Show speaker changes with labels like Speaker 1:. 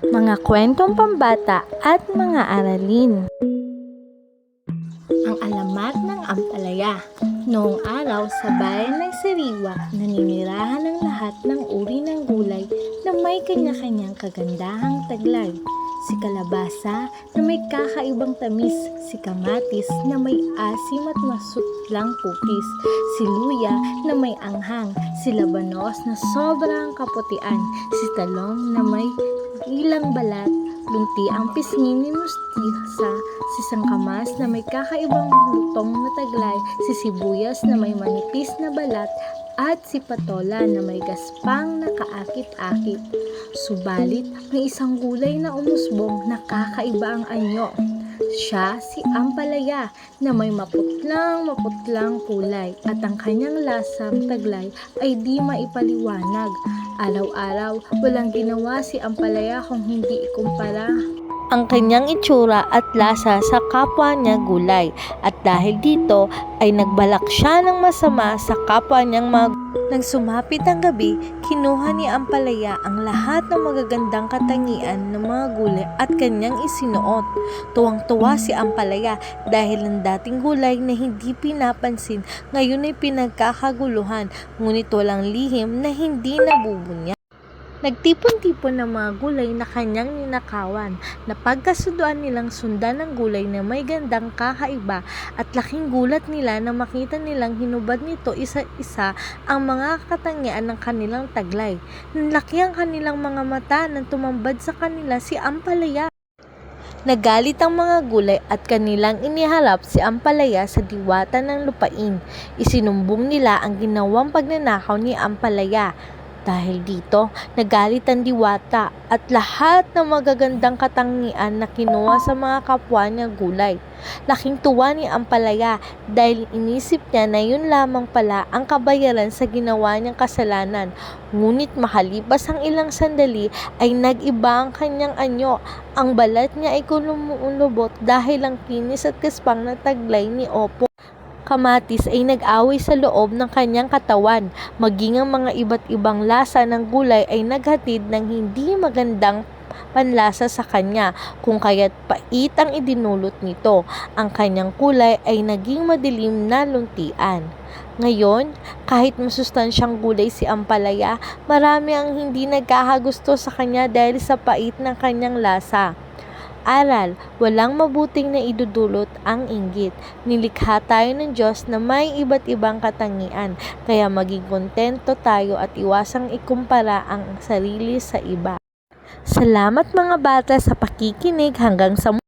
Speaker 1: mga kwentong pambata at mga aralin. Ang alamat ng ampalaya. Noong araw sa bayan ng Sariwa, naninirahan ng lahat ng uri ng gulay na may kanya-kanyang kagandahang taglay. Si kalabasa na may kakaibang tamis, si kamatis na may asim at masutlang pukis, si luya na may anghang, si labanos na sobrang kaputian, si talong na may ilang balat, lunti ang pisngi ni mustisa, si sangkamas na may kakaibang lutong na taglay, si sibuyas na may manipis na balat, at si patola na may gaspang na kaakit-akit. Subalit, may isang gulay na umusbong na kakaiba ang anyo. Siya si ampalaya na may maputlang kulay at ang kanyang lasang taglay ay di maipaliwanag. Araw-araw, walang ginawa si ampalaya kung hindi ikumpara ang kanyang itsura at lasa sa kapwa niya gulay, at dahil dito ay nagbalak siya ng masama sa kapwa niyang mga. Nang sumapit ang gabi, kinuha ni ampalaya ang lahat ng magagandang katangian ng mga gulay at kanyang isinuot. Tuwang-tuwa si ampalaya dahil ang dating gulay na hindi pinapansin ngayon ay pinagkakaguluhan, ngunit walang lihim na hindi nabubunya. Nagtipon-tipon ng mga gulay na kanyang ninakawan. Napagkasunduan nilang sundan ng gulay na may gandang kakaiba at laking gulat nila na makita nilang hinubad nito isa-isa ang mga katangian ng kanilang taglay. Nanlaki ang kanilang mga mata nang tumambad sa kanila si ampalaya. Nagalit ang mga gulay at kanilang iniharap si ampalaya sa diwata ng lupain. Isinumbong nila ang ginawang pagnanakaw ni ampalaya. Dahil dito, nagalit ang diwata at lahat ng magagandang katangian na kinuha sa mga kapwa niya gulay. Laking tuwa ni ampalaya dahil inisip niya na yun lamang pala ang kabayaran sa ginawa niyang kasalanan. Ngunit makalipas ang ilang sandali ay nag-iba ang kanyang anyo. Ang balat niya ay kulumulubot dahil ang kinis at gaspang na taglay ni Opo Kamatis ay nag-away sa loob ng kanyang katawan, maging ang mga iba't ibang lasa ng gulay ay naghatid ng hindi magandang panlasa sa kanya, kung kaya't pait ang idinulot nito. Ang kanyang kulay ay naging madilim na luntian. Ngayon, kahit masustansyang gulay si ampalaya, marami ang hindi nagkakagusto sa kanya dahil sa pait ng kanyang lasa. Aral, walang mabuting na idudulot ang inggit. Nilikha tayo ng Diyos na may iba't ibang katangian, kaya maging kontento tayo at iwasang ikumpara ang sarili sa iba. Salamat mga bata sa pakikinig, hanggang sa